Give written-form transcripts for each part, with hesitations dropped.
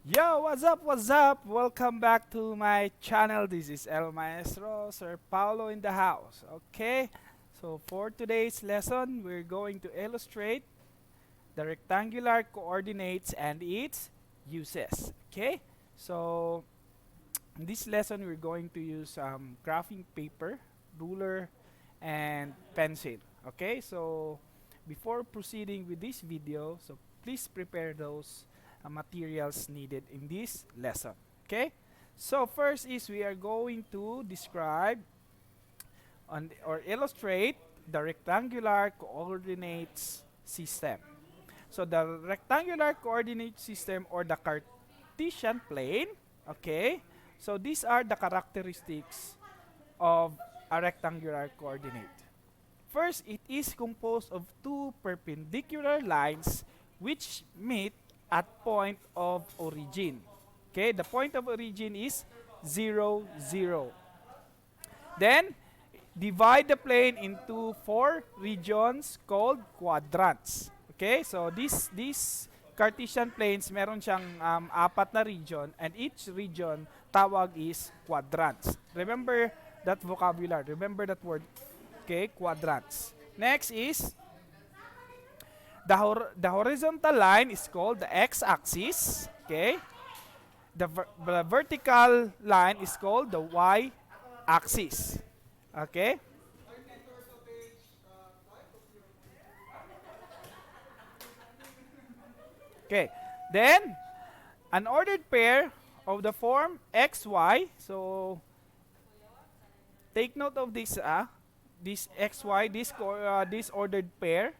Yo, what's up? What's up? Welcome back to my channel. This is El Maestro, Sir Paulo in the house. Okay, so for today's lesson, we're going to illustrate the rectangular coordinates and its uses. Okay, so in this lesson, we're going to use graphing paper, ruler, and pencil. Okay, so before proceeding with this video, so please prepare those materials needed in this lesson. Okay, so first is we are going to describe or illustrate the rectangular coordinates system. So the rectangular coordinate system or the Cartesian plane, okay? So these are the characteristics of a rectangular coordinate. First, it is composed of two perpendicular lines which meet at point of origin. Okay, the point of origin is 0, 0. Then, divide the plane into four regions called quadrants. Okay, so this Cartesian planes, meron siyang apat na region and each region tawag is quadrants. Remember that vocabulary. Remember that word. Okay, quadrants. Next is the horizontal line is called the x-axis. Okay, the vertical line is called the y-axis. Okay. Okay. Then, an ordered pair of the form xy. So, take note of this xy, this ordered pair.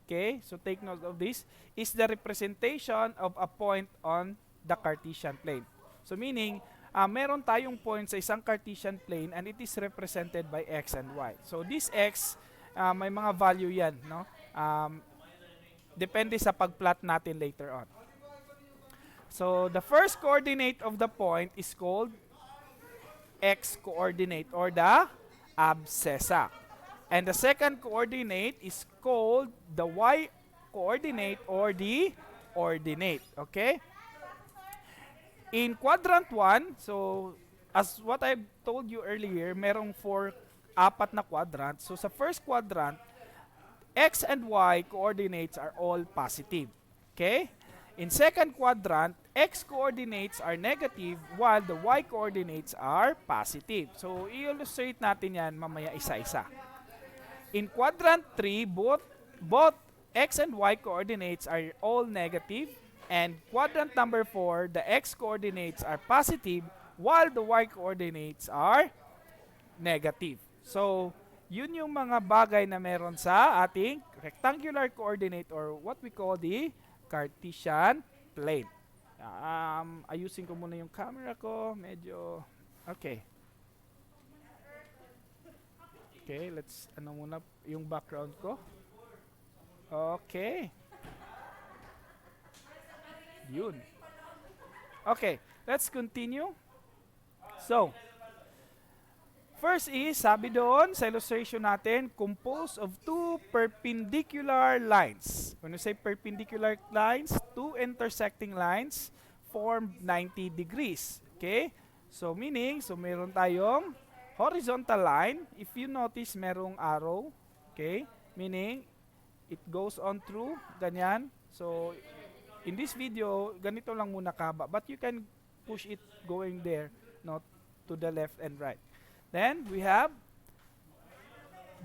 Okay, so take note of this, is the representation of a point on the Cartesian plane. So meaning, meron tayong point sa isang Cartesian plane and it is represented by x and y. So this x, may mga value yan, no? Depende sa pag-plot natin later on. So the first coordinate of the point is called x coordinate or the abscissa. And the second coordinate is called the y coordinate or the ordinate. Okay? In quadrant 1, so as what I told you earlier, merong apat na quadrants. So sa first quadrant, x and y coordinates are all positive. Okay? In second quadrant, x coordinates are negative while the y coordinates are positive. So i-illustrate natin yan mamaya isa-isa. In quadrant 3, both x and y coordinates are all negative, and quadrant number 4, the x coordinates are positive while the y coordinates are negative. So, yun yung mga bagay na meron sa ating rectangular coordinate or what we call the Cartesian plane. Ayusin ko muna yung camera ko, medyo okay. Okay, let's muna yung background ko. Okay. Yun. Okay, let's continue. So, first is, sabi doon sa illustration natin, composed of two perpendicular lines. When we say perpendicular lines, two intersecting lines form 90 degrees. Okay? So, meaning, so meron tayong horizontal line. If you notice, merong arrow. Okay? Meaning, it goes on through, ganyan. So, in this video, ganito lang muna kahaba. But you can push it going there, not to the left and right. Then, we have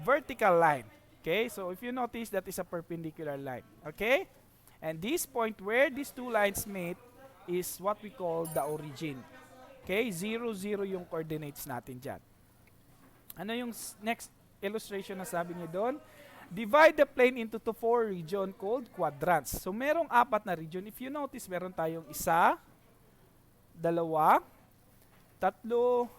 vertical line. Okay? So, if you notice, that is a perpendicular line. Okay? And this point where these two lines meet is what we call the origin. Okay? 0, 0 yung coordinates natin dyan. Ano yung next illustration na sabi niyo doon? Divide the plane into four region called quadrants. So, merong apat na region. If you notice, meron tayong isa, dalawa, tatlo,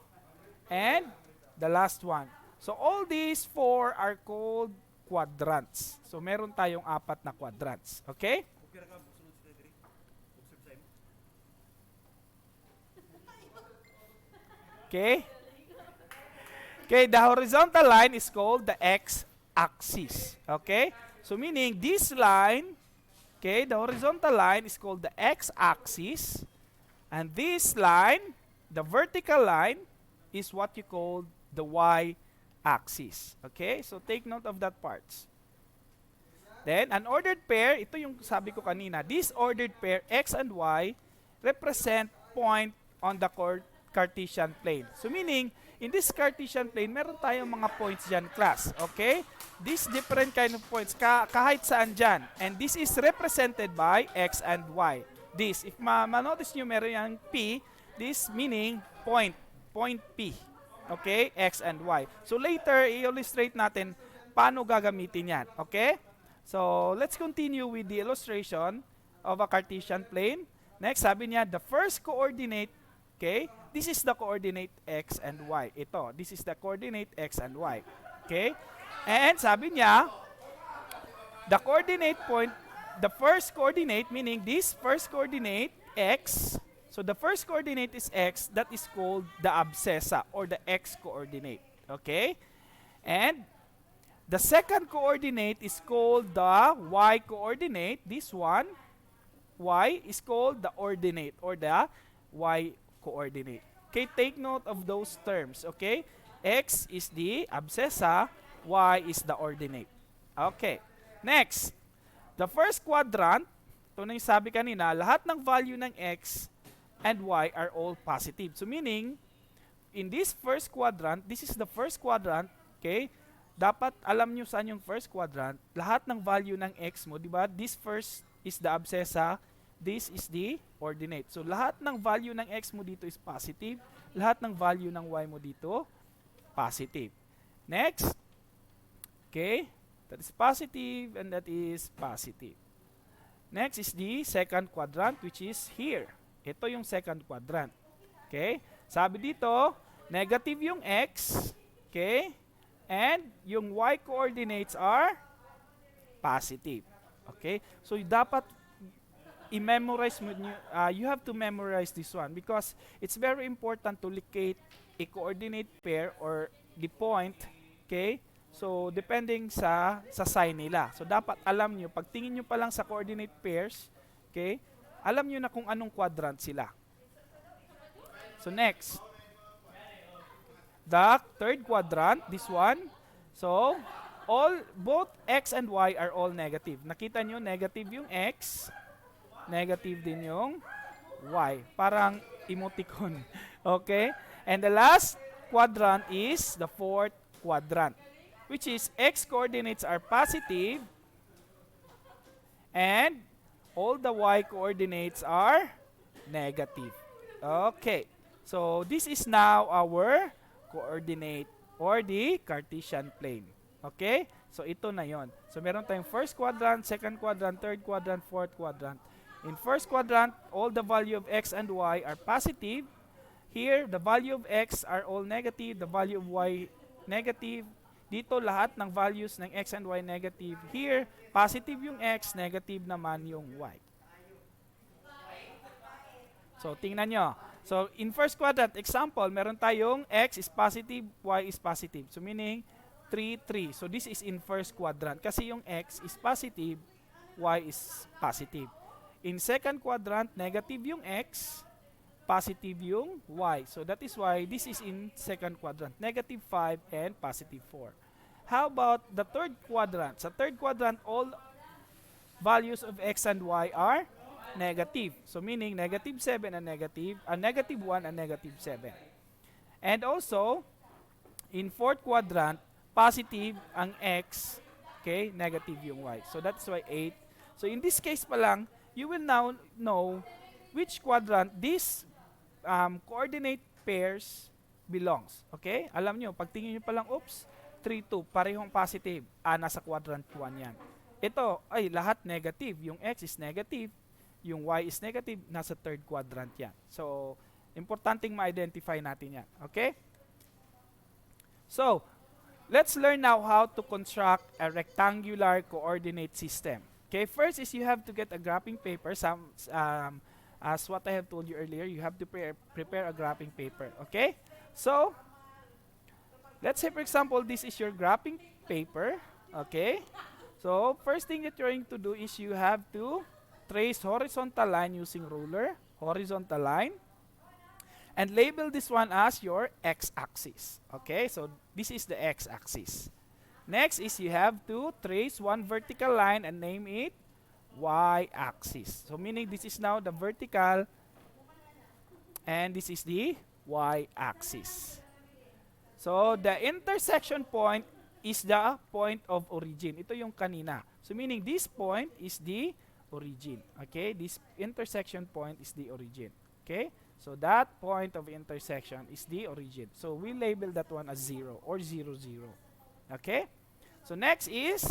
and the last one. So, all these four are called quadrants. So, meron tayong apat na quadrants. Okay? Okay? Okay, the horizontal line is called the x-axis. Okay? So meaning this line, okay, the horizontal line is called the x-axis. And this line, the vertical line, is what you call the y-axis. Okay? So take note of that parts. Then, an ordered pair, ito yung sabi ko kanina, this ordered pair, x and y, represent point on the Cartesian plane. So meaning, in this Cartesian plane, meron tayong mga points dyan, class. Okay? These different kind of points, kahit saan dyan. And this is represented by x and y. This, if ma-notice nyo meron yung p, this meaning point P. Okay? X and y. So later, i-illustrate natin paano gagamitin yan. Okay? So let's continue with the illustration of a Cartesian plane. Next, sabi niya, the first coordinate, okay? This is the coordinate x and y. Ito, this is the coordinate x and y. Okay? And sabi niya, the coordinate point, the first coordinate, meaning this first coordinate, x, so the first coordinate is x, that is called the abscissa or the x coordinate. Okay? And the second coordinate is called the y coordinate. This one, y, is called the ordinate or the y coordinate. Okay, take note of those terms. Okay, x is the abscissa, y is the ordinate. Okay, next, the first quadrant, ito na yung sabi kanina, lahat ng value ng x and y are all positive. So meaning, in this first quadrant, this is the first quadrant, okay, dapat alam nyo saan yung first quadrant, lahat ng value ng x mo, di ba? This first is the abscissa, this is the ordinate. So lahat ng value ng x mo dito is positive, lahat ng value ng y mo dito, positive. Next, okay, that is positive and that is positive. Next is the second quadrant, which is here. Ito yung second quadrant. Okay, sabi dito, negative yung x, okay, and yung y coordinates are positive. Okay? So dapat i-memorize mo nyo, you have to memorize this one because it's very important to locate a coordinate pair or the point, okay? So depending sa sign nila. So dapat alam nyo, pag tingin nyo pa lang sa coordinate pairs, okay? Alam nyo na kung anong quadrant sila. So next, the third quadrant, this one. So, both x and y are all negative. Nakita nyo, negative yung x, negative din yung y. Parang emoticon. Okay? And the last quadrant is the fourth quadrant, which is x coordinates are positive and all the y coordinates are negative. Okay. So, this is now our coordinate or the Cartesian plane. Okay? So, ito na yon. So, meron tayong first quadrant, second quadrant, third quadrant, fourth quadrant. In first quadrant, all the value of x and y are positive. Here, the value of x are all negative, the value of y negative. Dito, lahat ng values ng x and y negative. Here, positive yung x, negative naman yung y. So, tingnan nyo. So, in first quadrant, example, meron tayong x is positive, y is positive. So, meaning, 3, 3. So, this is in first quadrant. Kasi yung x is positive, y is positive. In second quadrant, negative yung x, positive yung y. So, that is why this is in second quadrant. Negative 5 and positive 4. How about the third quadrant? Sa third quadrant, all values of x and y are negative. So meaning negative 7 and negative 1 and negative 7. And also, in fourth quadrant, positive ang x, okay, negative yung y. So that's why 8. So in this case pa lang, you will now know which quadrant this coordinate pairs belongs. Okay? Alam nyo, pag tingin nyo pa lang, oops, 3, 2, parehong positive. Nasa quadrant 1 yan. Ito, ay lahat negative. Yung x is negative, yung y is negative, nasa third quadrant yan. So, importanteng ma-identify natin yan. Okay? So, let's learn now how to construct a rectangular coordinate system. Okay, first is you have to get a graphing paper. As what I have told you earlier, you have to prepare a graphing paper. Okay? So, let's say for example, this is your graphing paper. Okay? So, first thing that you're going to do is you have to trace horizontal line using ruler. horizontal line, and label this one as your x-axis. Okay, so this is the x-axis. Next is you have to trace one vertical line and name it y-axis. So meaning this is now the vertical and this is the y-axis. So the intersection point is the point of origin. Ito yung kanina. So meaning this point is the origin. Okay, this intersection point is the origin. Okay, so that point of intersection is the origin. So we label that one as 0 or 0, 0. Okay, so next is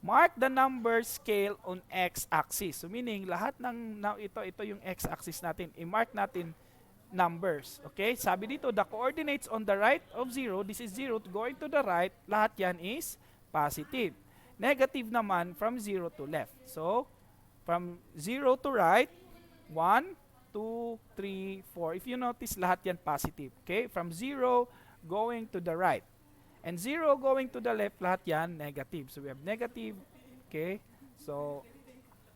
mark the number scale on x-axis. So meaning lahat ng ito yung x-axis natin. I-mark natin numbers. Okay? Sabi dito, the coordinates on the right of 0, this is 0, going to the right, lahat yan is positive. Negative naman from 0 to left. So, from 0 to right, 1, 2, 3, 4. If you notice, lahat yan positive. Okay? From 0 going to the right. And 0 going to the left, lahat yan negative. So, we have negative. Okay? So,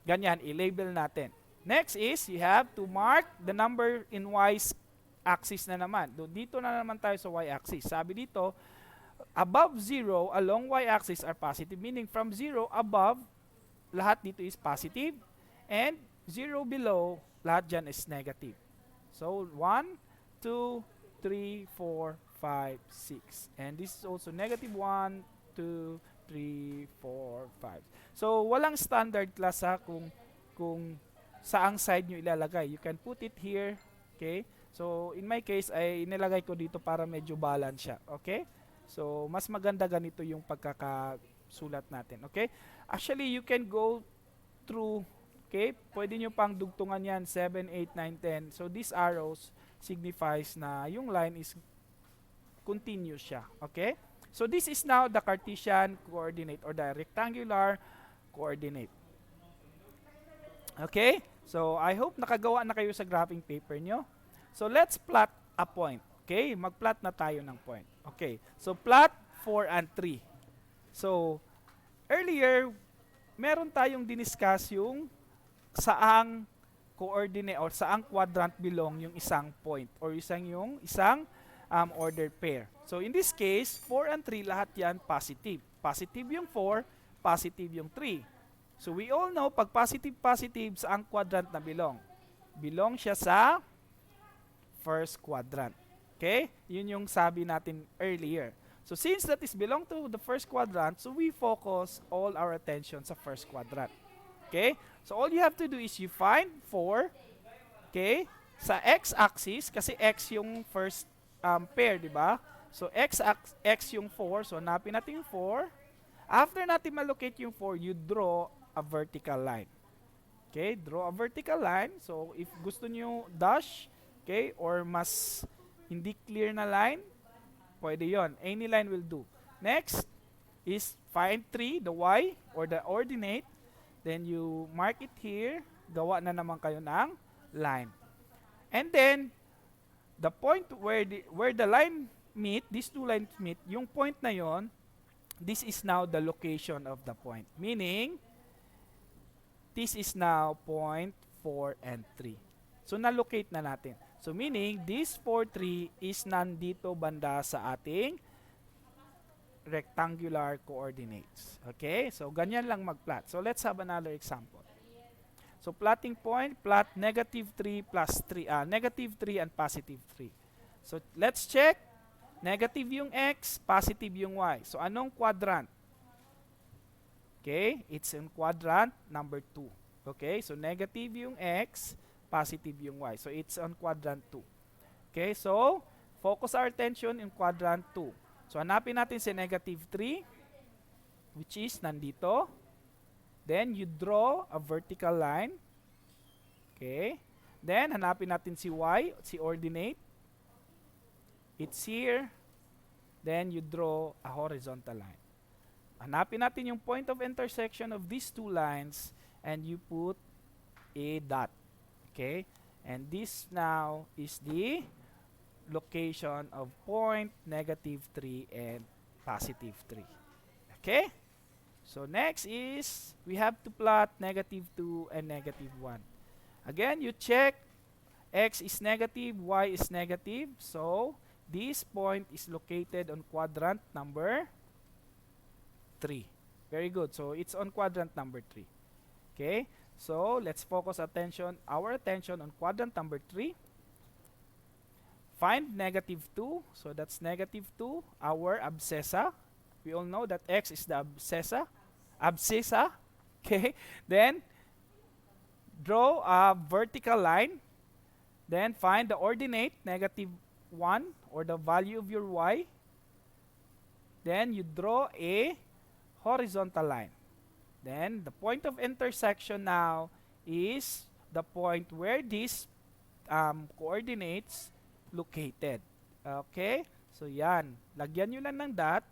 ganyan, i-label natin. Next is, you have to mark the number in y-axis na naman. Dito na naman tayo sa y-axis. Sabi dito, above 0 along y-axis are positive. Meaning, from 0 above, lahat dito is positive. And 0 below, lahat dyan is negative. So, 1, 2, 3, 4, 5, 6. And this is also negative 1, 2, 3, 4, 5. So, walang standard class ha kung saang side nyo ilalagay. You can put it here. Okay? So, in my case, ay inilagay ko dito para medyo balance siya. Okay? So, mas maganda ganito yung pagkakasulat natin. Okay? Actually, you can go through, okay? Pwede nyo pang dugtungan yan, 7, 8, 9, 10. So, these arrows signifies na yung line is continuous siya. Okay? So, this is now the Cartesian coordinate or the rectangular coordinate. Okay? So, I hope nakagawa na kayo sa graphing paper nyo. So, let's plot a point. Okay? Mag-plot na tayo ng point. Okay. So, plot 4 and 3. So, earlier, meron tayong diniscuss yung saang coordinate or saang quadrant belong yung isang point or isang ordered pair. So, in this case, 4 and 3, lahat yan positive. Positive yung 4, positive yung 3. So, we all know, pag positive, saang quadrant na belong? Belong siya sa first quadrant. Okay? Yun yung sabi natin earlier. So, since that is belong to the first quadrant, so we focus all our attention sa first quadrant. Okay? So, all you have to do is you find 4, okay, sa x-axis, kasi x yung first pair, di ba? So, x yung 4, so hanapin natin yung 4. After natin malocate yung 4, you draw a vertical line. Okay, draw a vertical line. So, if gusto niyo dash, okay, or mas hindi clear na line, pwede yon. Any line will do. Next is find 3, the y, or the ordinate. Then, you mark it here. Gawa na naman kayo ng line. And then, the point where the line meet, these two lines meet, yung point na yon, this is now the location of the point. Meaning, this is now point 4 and 3. So, na-locate na natin. So, meaning, this 4, 3 is nandito banda sa ating rectangular coordinates. Okay? So, ganyan lang mag-plot. So, let's have another example. So, plotting point, plot negative 3 plus 3, negative 3 and positive 3. So, let's check. Negative yung x, positive yung y. So, anong quadrant? Okay, it's in quadrant number 2. Okay, so negative yung x, positive yung y. So, it's on quadrant 2. Okay, so, focus our attention in quadrant 2. So, hanapin natin si negative 3, which is nandito. Then, you draw a vertical line. Okay, then, hanapin natin si y, si ordinate. It's here. Then, you draw a horizontal line. Hanapin natin yung point of intersection of these two lines and you put a dot. Okay? And this now is the location of point negative 3 and positive 3. Okay? So, next is we have to plot negative 2 and negative 1. Again, you check X is negative, Y is negative. So, this point is located on quadrant number 3. Very good. So, it's on quadrant number 3. Okay? So, let's focus our attention on quadrant number 3. Find negative 2. So, that's negative 2, our abscissa. We all know that X is the abscissa. Abscissa. Okay? Then, draw a vertical line. Then, find the ordinate, negative 1, or the value of your Y. Then, you draw a horizontal line. Then, the point of intersection now is the point where these coordinates located. Okay? So, yan. Lagyan nyo lang ng dot.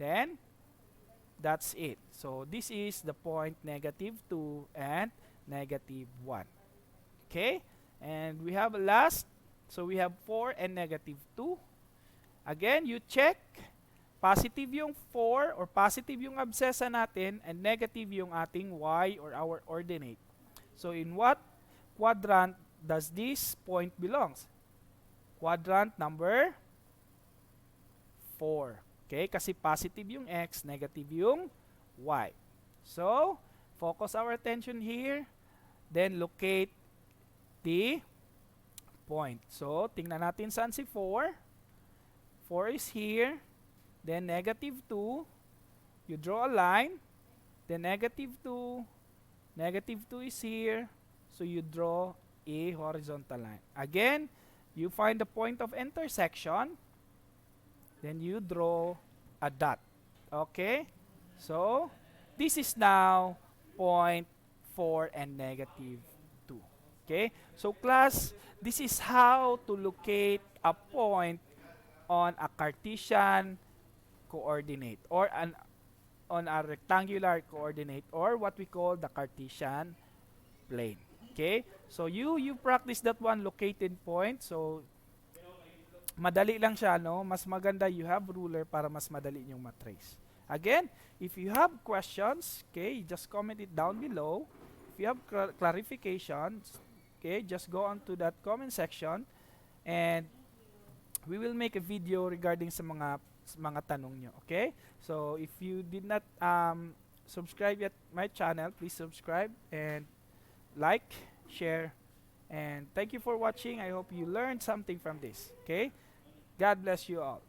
Then, that's it. So, this is the point negative 2 and negative 1. Okay? And we have a last. So, we have 4 and negative 2. Again, you check. Positive yung 4 or positive yung abscissa natin and negative yung ating Y or our ordinate. So, in what quadrant does this point belongs? Quadrant number 4. Okay? Kasi positive yung X, negative yung Y. So, focus our attention here. Then, locate the point. So, tingnan natin saan si 4. 4 is here. Then, negative 2. You draw a line. Then, negative 2. Negative 2 is here. So, you draw a horizontal line. Again, you find the point of intersection. Then, you draw a dot. Okay? So, this is now point 4 and negative 2. Okay? So, class, this is how to locate a point on a Cartesian coordinate or on a rectangular coordinate or what we call the Cartesian plane. Okay? So, you practice that one located point. So, madali lang siya, no? Mas maganda you have ruler para mas madali yung matrace. Again, if you have questions, okay, just comment it down below. If you have clarifications, okay, just go on to that comment section and we will make a video regarding sa mga tanong nyo. Okay? So, if you did not subscribe yet my channel, please subscribe and like, share, and thank you for watching. I hope you learned something from this. Okay? God bless you all.